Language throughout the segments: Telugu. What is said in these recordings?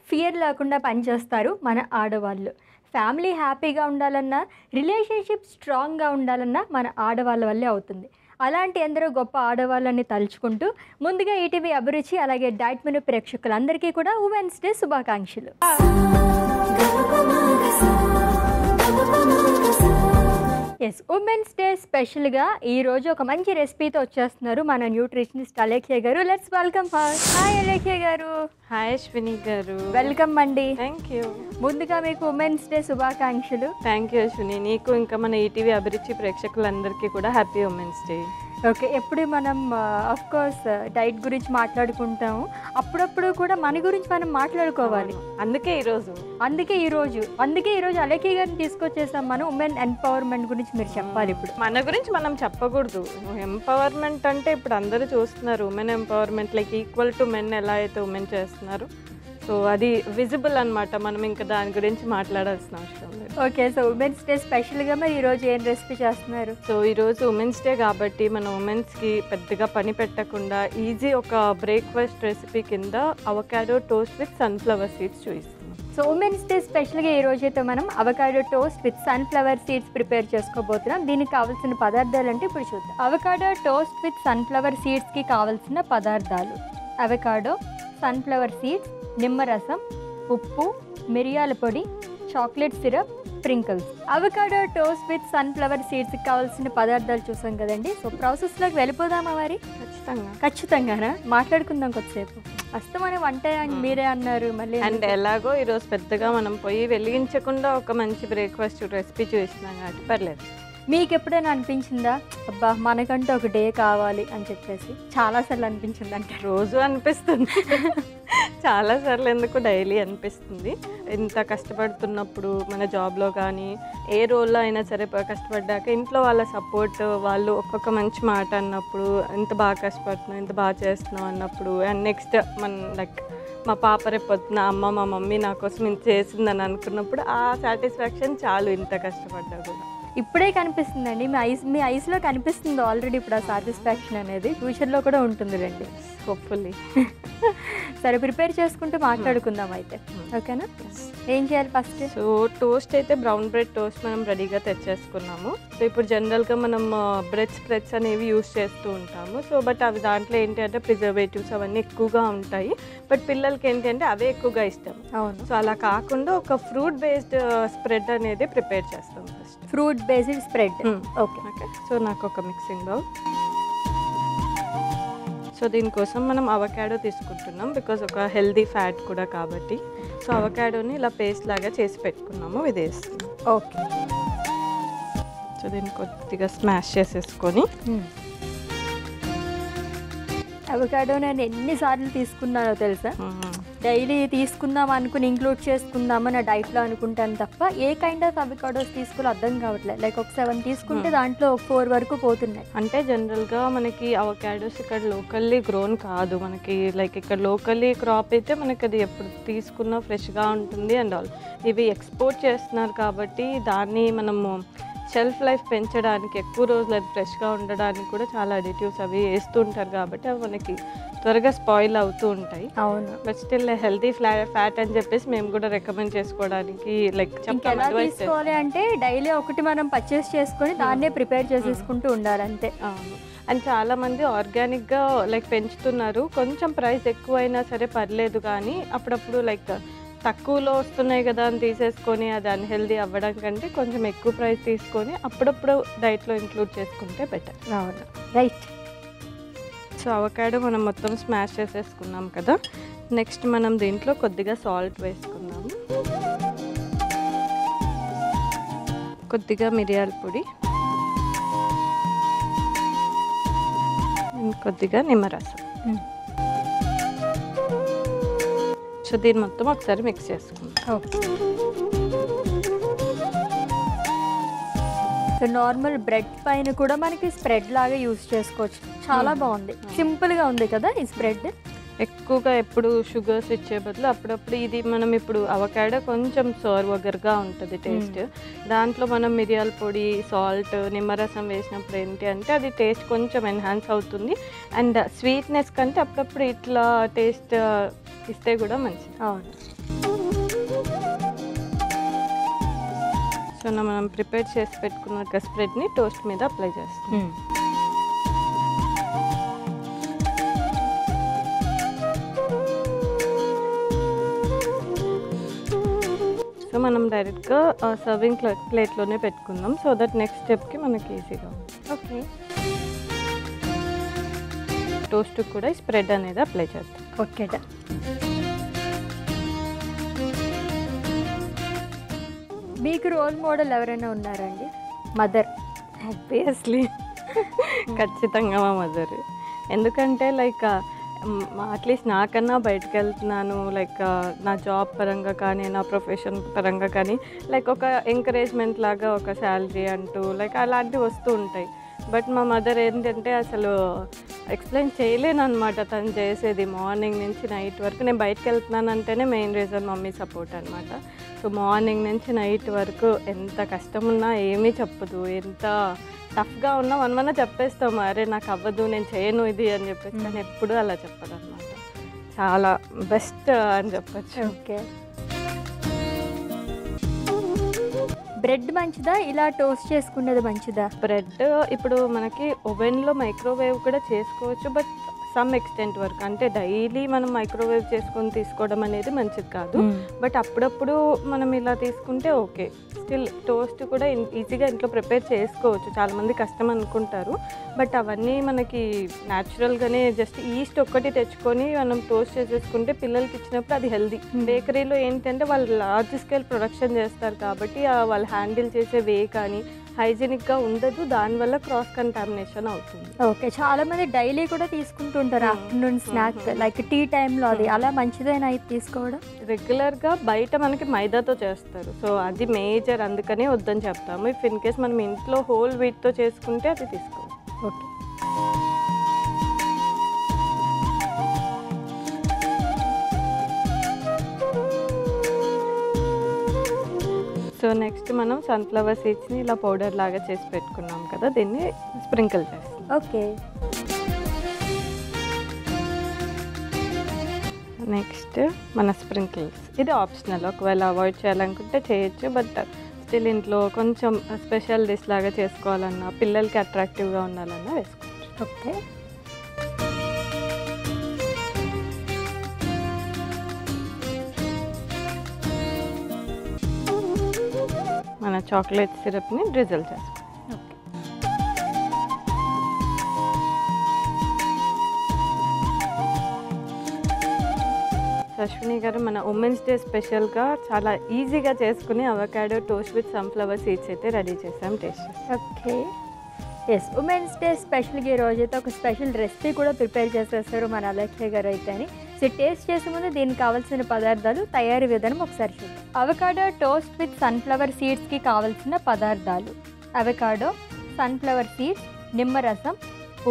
ఫియర్ లేకుండా పనిచేస్తారు మన ఆడవాళ్ళు. ఫ్యామిలీ హ్యాపీగా ఉండాలన్నా, రిలేషన్షిప్ స్ట్రాంగ్గా ఉండాలన్నా మన ఆడవాళ్ళ వల్లే అవుతుంది. అలాంటి ఎందరో గొప్ప ఆడవాళ్ళని తలుచుకుంటూ ముందుగా ఈటీవీ అభిరుచి అలాగే డైట్ మెను ప్రేక్షకులందరికీ కూడా ఉమెన్స్ డే శుభాకాంక్షలు. ఎస్, ఉమెన్స్ డే స్పెషల్గా ఈరోజు ఒక మంచి రెసిపీతో వచ్చేస్తున్నారు మన న్యూట్రిషనిస్ట్ అలేఖ్య గారు. Let's welcome her. Hi Alekhya గారు. హాయ్ అశ్విని గారు. వెల్కమ్ అండి. Thank you. ముందుగా మీకు ఉమెన్స్ డే శుభాకాంక్షలు. Thank you Ashwini. నీకు ఇంకా మన ఈటీవీ అభిరుచి ప్రేక్షకులందరికీ కూడా హ్యాపీ ఉమెన్స్ డే. ఓకే, ఎప్పుడు మనం ఆఫ్ కోర్స్ డైట్ గురించి మాట్లాడుకుంటాము, అప్పుడప్పుడు కూడా మన గురించి మనం మాట్లాడుకోవాలి. అందుకే ఈరోజు అలేఖ్య గారిని తీసుకొచ్చేసాం. మనం ఉమెన్ ఎంపవర్మెంట్ గురించి మీరు చెప్పాలి. ఇప్పుడు మన గురించి మనం చెప్పకూడదు. ఎంపవర్మెంట్ అంటే ఇప్పుడు అందరూ చూస్తున్నారు women empowerment, like equal to men ఎలా అయితే ఉమెన్ చేస్తున్నారు. సో అది విజిబుల్ అనమాట. మనం ఇంకా దాని గురించి మాట్లాడాల్సిన అవసరం లేదు. ఓకే, సో ఉమెన్స్ డే స్పెషల్గా మరి ఈరోజు ఏం రెసిపీ చేస్తున్నారు? సో ఈరోజు ఉమెన్స్ డే కాబట్టి మనం ఉమెన్స్కి పెద్దగా పని పెట్టకుండా ఈజీ ఒక బ్రేక్ఫాస్ట్ రెసిపీ కింద avocado toast with sunflower seeds చూపిస్తున్నాం. సో ఉమెన్స్ డే స్పెషల్గా ఈ రోజైతే మనం avocado toast with sunflower seeds prepare చేసుకోబోతున్నాం. దీనికి కావాల్సిన పదార్థాలు అంటే ఇప్పుడు చూద్దాం. అవకాడో టోస్ట్ విత్ సన్ఫ్లవర్ సీడ్స్కి కావాల్సిన పదార్థాలు: అవకాడో, సన్ఫ్లవర్ సీడ్స్, నిమ్మరసం, ఉప్పు, మిరియాల పొడి, chocolate syrup, sprinkles. Avocado toast with sunflower సీడ్స్కి కావాల్సిన పదార్థాలు చూసాం కదండి. సో ప్రాసెస్లోకి వెళ్ళిపోదామా మరి? ఖచ్చితంగానా? మాట్లాడుకుందాం కొద్దిసేపు. అస్తమని వంట మీరే అన్నారు మళ్ళీ. అండ్ ఎలాగో ఈరోజు పెద్దగా మనం పొయ్యి వెలిగించకుండా ఒక మంచి బ్రేక్ఫాస్ట్ రెసిపీ చూస్తున్నాం కాబట్టి పర్లేదు. మీకు ఎప్పుడైనా అనిపించిందా అబ్బా మనకంటూ ఒక డే కావాలి అని చెప్పేసి? చాలాసార్లు అనిపించింది. అంటే రోజు అనిపిస్తుంది, చాలాసార్లు ఎందుకు డైలీ అనిపిస్తుంది. ఎంత కష్టపడుతున్నప్పుడు మన జాబ్లో కానీ ఏ రోల్లో అయినా సరే కష్టపడ్డాక ఇంట్లో వాళ్ళ సపోర్ట్, వాళ్ళు ఒక్కొక్క మంచి మాట అన్నప్పుడు ఎంత బాగా కష్టపడుతున్నావు, ఎంత బాగా చేస్తున్నావు అన్నప్పుడు, అండ్ నెక్స్ట్ లైక్ మా పాప రేపు పొద్దున అమ్మ మా మమ్మీ నా కోసం ఇంత చేసిందని అనుకున్నప్పుడు ఆ సాటిస్ఫాక్షన్ చాలు, ఇంత కష్టపడ్డా కూడా. ఇప్పుడే కనిపిస్తుందండి, మీ ఐస్లో కనిపిస్తుంది ఆల్రెడీ ఇప్పుడు ఆ సాటిస్ఫాక్షన్ అనేది. ఫ్యూచర్లో కూడా ఉంటుంది రండి, హోప్ఫుల్లీ. సరే, ప్రిపేర్ చేసుకుంటూ మాట్లాడుకుందాం అయితే. ఓకేనా? ఏం చేయాలి ఫస్ట్? సో టోస్ట్ అయితే బ్రౌన్ బ్రెడ్ టోస్ట్ మనం రెడీగా తెచ్చేసుకున్నాము. సో ఇప్పుడు జనరల్గా మనం బ్రెడ్ స్ప్రెడ్స్ అనేవి యూస్ చేస్తూ ఉంటాము. సో బట్ అవి దాంట్లో ఏంటి అంటే ప్రిజర్వేటివ్స్ అవన్నీ ఎక్కువగా ఉంటాయి. బట్ పిల్లలకి ఏంటి అంటే అవే ఎక్కువగా ఇష్టం. అవును. సో అలా కాకుండా ఒక ఫ్రూట్ బేస్డ్ స్ప్రెడ్ అనేది ప్రిపేర్ చేస్తాం first. Fruit based spread. Okay. So నాకు ఒక మిక్సింగ్ బౌల్. సో దీనికోసం మనం అవకాడో తీసుకుంటున్నాం, బికాజ్ ఒక హెల్దీ ఫ్యాట్ కూడా కాబట్టి. సో అవకాడోని ఇలా పేస్ట్ లాగా చేసి పెట్టుకున్నాము, ఇది వేస్తున్నాం. ఓకే. సో దీన్ని కొద్దిగా స్మాష్ చేసేసుకొని. అవకాడో నేను ఎన్నిసార్లు తీసుకున్నానో తెలుసా? డైలీ తీసుకుందాం అనుకుని ఇంక్లూడ్ చేసుకుందామని నా డైట్లో అనుకుంటాను తప్ప ఏ కైండ్ ఆఫ్ అవకాడోస్ తీసుకోవాలో అర్థం కావట్లేదు. లైక్ ఒక 7 తీసుకుంటే దాంట్లో 4 వరకు పోతున్నాయి. అంటే జనరల్గా మనకి అవకాడోస్ ఇక్కడ లోకల్లీ గ్రోన్ కాదు, మనకి లైక్ ఇక్కడ లోకల్లీ క్రాప్ అయితే మనకి అది ఎప్పుడు తీసుకున్నా ఫ్రెష్గా ఉంటుంది అండ్ ఆల్. ఇవి ఎక్స్పోర్ట్ చేస్తున్నారు కాబట్టి దాన్ని మనము షెల్ఫ్ లైఫ్ పెంచడానికి, ఎక్కువ రోజులు అది ఫ్రెష్గా ఉండడానికి కూడా చాలా అడిటివ్స్ అవి వేస్తూ ఉంటారు కాబట్టి అవి మనకి త్వరగా స్పాయిల్ అవుతూ ఉంటాయి. అవును. బట్ స్టిల్ హెల్తీ ఫ్యాట్ అని చెప్పేసి మేము కూడా రికమెండ్ చేసుకోవడానికి లైక్ ఎలా తీసుకోవాలి అంటే డైలీ ఒకటి మనం పర్చేస్ చేసుకొని దాన్నే ప్రిపేర్ చేసేసుకుంటూ ఉండాలి అంతే. అవును. అండ్ చాలామంది ఆర్గానిక్గా లైక్ పెంచుతున్నారు. కొంచెం ప్రైస్ ఎక్కువైనా సరే పర్లేదు, కానీ అప్పుడప్పుడు లైక్ తక్కువలో వస్తున్నాయి కదా అని తీసేసుకొని అది అన్హెల్దీ అవ్వడం కంటే కొంచెం ఎక్కువ ప్రైస్ తీసుకొని అప్పుడప్పుడు డైట్లో ఇంక్లూడ్ చేసుకుంటే బెటర్. అవును, రైట్. సో అవకాడో మనం మొత్తం స్మాష్ చేసేసుకున్నాం కదా. నెక్స్ట్ మనం దీంట్లో కొద్దిగా సాల్ట్ వేసుకున్నాము, కొద్దిగా మిరియాల పొడి, కొద్దిగా నిమ్మరసం. సో దీన్ని మొత్తం ఒకసారి మిక్స్ చేసుకుంటాం. ఓకే. సో నార్మల్ బ్రెడ్ పైన కూడా మనకి స్ప్రెడ్ లాగా యూస్ చేసుకోవచ్చు. చాలా బాగుంది, సింపుల్గా ఉంది కదా ఈ స్ప్రెడ్. ఎక్కువగా ఎప్పుడు షుగర్స్ ఇచ్చే బదులు అప్పుడప్పుడు ఇది మనం ఇప్పుడు అవకాడో కొంచెం సోర్ వగర్గా ఉంటుంది టేస్ట్. దాంట్లో మనం మిరియాల పొడి, సాల్ట్, నిమ్మరసం వేసినప్పుడు ఏంటి అంటే అది టేస్ట్ కొంచెం ఎన్హాన్స్ అవుతుంది. అండ్ స్వీట్నెస్ కంటే అప్పుడప్పుడు ఇట్లా టేస్ట్ ఇస్తే కూడా మంచిది. అవును. సో మనం ప్రిపేర్ చేసి పెట్టుకున్న స్ప్రెడ్ని టోస్ట్ మీద అప్లై చేస్తాం. సో మనం డైరెక్ట్గా సర్వింగ్ ప్లేట్లోనే పెట్టుకుందాం, సో దట్ నెక్స్ట్ స్టెప్కి మనకి ఈజీగా. ఓకే. టోస్ట్ కూడా స్ప్రెడ్ అనేది అప్లై చేద్దాం. ఓకే. మీకు రోల్ మోడల్ ఎవరైనా ఉన్నారండి? మదర్? ఆబ్వియస్లీ ఖచ్చితంగా మా మదర్. ఎందుకంటే లైక్ అట్లీస్ట్ నాకన్నా బయటకు వెళ్తున్నాను, లైక్ నా జాబ్ పరంగా కానీ నా ప్రొఫెషన్ పరంగా కానీ లైక్ ఒక ఎంకరేజ్మెంట్ లాగా ఒక శాలరీ అంటూ లైక్ అలాంటివి వస్తూ ఉంటాయి. బట్ మా మదర్ ఏంటంటే అసలు ఎక్స్ప్లెయిన్ చేయలేను అనమాట. తను చేసేది మార్నింగ్ నుంచి నైట్ వరకు. నేను బయటకు వెళ్తున్నాను అంటేనే మెయిన్ రీజన్ మమ్మీ సపోర్ట్ అనమాట. సో మార్నింగ్ నుంచి నైట్ వరకు ఎంత కష్టం ఉన్నా ఏమీ చెప్పదు, ఎంత టఫ్గా ఉన్నా మనమన్నా చెప్పేస్తాము, అరే నాకు అవ్వదు, నేను చేయను ఇది అని చెప్పేసి. కానీ ఎప్పుడూ అలా చెప్పదు అనమాట. చాలా బెస్ట్ అని చెప్పచ్చు. ఓకే. బ్రెడ్ మంచిదా, ఇలా టోస్ట్ చేసుకునేది మంచిదా? బ్రెడ్ ఇప్పుడు మనకి ఓవెన్లో మైక్రోవేవ్ కూడా చేసుకోవచ్చు, బట్ సమ్ ఎక్స్టెంట్ వరకు. అంటే డైలీ మనం మైక్రోవేవ్ చేసుకొని తీసుకోవడం అనేది మంచిది కాదు. బట్ అప్పుడప్పుడు మనం ఇలా తీసుకుంటే ఓకే. స్టిల్ టోస్ట్ కూడా ఈజీగా ఇంట్లో ప్రిపేర్ చేసుకోవచ్చు. చాలామంది కష్టం అనుకుంటారు, బట్ అవన్నీ మనకి న్యాచురల్గానే జస్ట్ ఈస్ట్ ఒక్కటి తెచ్చుకొని మనం టోస్ట్ చేసేసుకుంటే పిల్లలకి ఇచ్చినప్పుడు అది హెల్దీ. బేకరీలో ఏంటంటే వాళ్ళు లార్జ్ స్కేల్ ప్రొడక్షన్ చేస్తారు కాబట్టి వాళ్ళు హ్యాండిల్ చేసే వే కానీ హైజీనిక్గా ఉండదు, దానివల్ల క్రాస్ కంటామినేషన్ అవుతుంది. ఓకే. చాలా మంది డైలీ కూడా తీసుకుంటుంటారు ఆఫ్టర్నూన్ స్నాక్, లైక్ టీ టైంలో. అది అలా మంచిదేనా ఇది తీసుకోవడం? రెగ్యులర్గా బయట మనకి మైదాతో చేస్తారు, సో అది మేజర్, అందుకనే వద్దని చెప్తాము. ఇఫ్ ఇన్ కేస్ మనం ఇంట్లో హోల్ వీట్తో చేసుకుంటే అది తీసుకోవాలి. ఓకే. సో నెక్స్ట్ మనం సన్ఫ్లవర్ సీడ్స్ని ఇలా పౌడర్ లాగా చేసి పెట్టుకున్నాం కదా, దీన్ని స్ప్రింకిల్ చేస్తాం. ఓకే. నెక్స్ట్ మన స్ప్రింకిల్స్, ఇది ఆప్షనల్, ఒకవేళ అవాయిడ్ చేయాలనుకుంటే చేయొచ్చు. బట్ స్టిల్ ఇంట్లో కొంచెం స్పెషల్ డిష్ లాగా చేసుకోవాలన్నా, పిల్లలకి అట్రాక్టివ్గా ఉండాలన్నా వేసుకోవచ్చు. ఓకే. మన చాక్లెట్ సిరప్ని డ్రిజిల్ చేసుకోవాలి. అశ్విని గారు, మన ఉమెన్స్ డే స్పెషల్గా చాలా ఈజీగా చేసుకుని avocado toast with sunflower seeds అయితే రెడీ చేసాం. Taste. Okay. Yes, women's day స్పెషల్గా ఈ రోజైతే ఒక స్పెషల్ రెసిపీ కూడా ప్రిపేర్ చేసేస్తారు మన అలక్ష్య గారు అయితే అని. సో టేస్ట్ చేసే ముందు దీనికి కావాల్సిన పదార్థాలు, తయారీ విధానం ఒకసారి చూద్దాం. అవకాడో టోస్ట్ విత్ సన్ఫ్లవర్ సీడ్స్కి కావాల్సిన పదార్థాలు: అవకాడో, సన్ఫ్లవర్ సీడ్స్, నిమ్మరసం,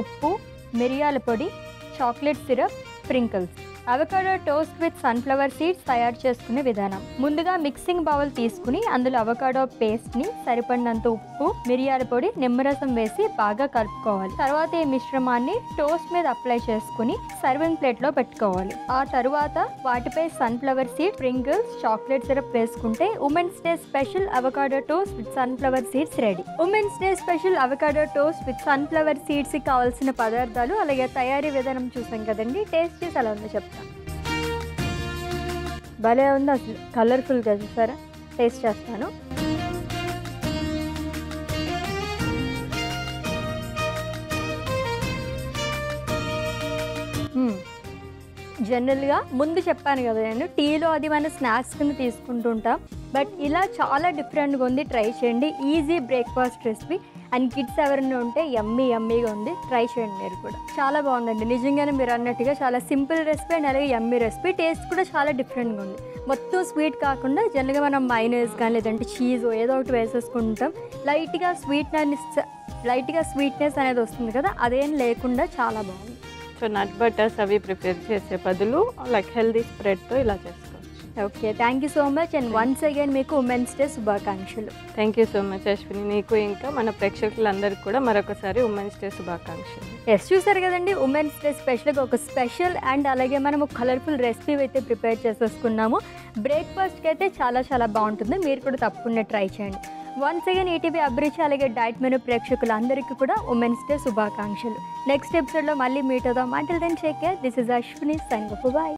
ఉప్పు, మిరియాల పొడి, chocolate syrup, sprinkles. Avocado toast with sunflower seeds తయారు చేసుకునే విధానం: ముందుగా మిక్సింగ్ బౌల్ తీసుకుని అందులో అవకాడో పేస్ట్ని, సరిపడినంత ఉప్పు, మిరియాల పొడి, నిమ్మరసం వేసి బాగా కలుపుకోవాలి. తర్వాత ఈ మిశ్రమాన్ని టోస్ట్ మీద అప్లై చేసుకుని సర్వింగ్ ప్లేట్లో పెట్టుకోవాలి. ఆ తరువాత వాటిపై sunflower seed, sprinkles, chocolate syrup వేసుకుంటే women's day special avocado toast with sunflower seeds ready. Women's day special avocado toast with sunflower సీడ్స్కి కావాల్సిన పదార్థాలు అలాగే తయారీ విధానం చూసాం కదండి. టేస్ట్ చేసి అలా ఉందో చెప్తాను. భలే ఉంది అసలు, కలర్ఫుల్గా. చూసారా? టేస్ట్ చేస్తాను. జనరల్గా ముందు చెప్పాను కదా నేను, టీలో అది మన స్నాక్స్ కింద తీసుకుంటుంటాం. బట్ ఇలా చాలా డిఫరెంట్గా ఉంది, ట్రై చేయండి. Easy breakfast recipe and kids ఎవరైనా ఉంటే యమ్మీగా ఉంది, ట్రై చేయండి మీరు కూడా. చాలా బాగుందండి నిజంగానే, మీరు అన్నట్టుగా చాలా సింపుల్ రెసిపీ అండ్ అలాగే యమ్మీ రెసిపీ. టేస్ట్ కూడా చాలా డిఫరెంట్గా ఉంది. మొత్తం స్వీట్ కాకుండా జనరల్గా మనం మైనస్ కానీ లేదంటే చీజ్ ఏదో ఒకటి వేసేసుకుంటాం. లైట్గా స్వీట్నెస్ అనేది వస్తుంది కదా, అదేం లేకుండా చాలా బాగుంది. సో నట్ బటర్స్ అవి ప్రిపేర్ చేసే బదులు లైక్ హెల్దీ స్ప్రెడ్తో ఇలా చేసుకోవచ్చు. Okay, thank you so much and once again మీకు ఉమెన్స్ డే శుభాకాంక్షలు. Thank you so much Ashwini, నీకు ఇంకా మన ప్రేక్షకులందరికీ కూడా మరొకసారి ఉమెన్స్ డే శుభాకాంక్షలు. ఎస్, చూసారు కదండి, ఉమెన్స్ డే స్పెషల్గా ఒక స్పెషల్ అండ్ అలాగే మనం ఒక కలర్ఫుల్ రెసిపీ అయితే ప్రిపేర్ చేసేసుకున్నాము. బ్రేక్ఫాస్ట్కి అయితే చాలా చాలా బాగుంటుంది, మీరు కూడా తప్పకుండా ట్రై చేయండి. వన్స్ అగైన్ ఈటీవీ అభిరుచి అలాగే డైట్ మెనూ ప్రేక్షకులందరికీ కూడా ఉమెన్స్ డే శుభాకాంక్షలు. నెక్స్ట్ ఎపిసోడ్లో మళ్ళీ మీట్ అవుదాం. Until then take care. This is Ashwini signing off. By.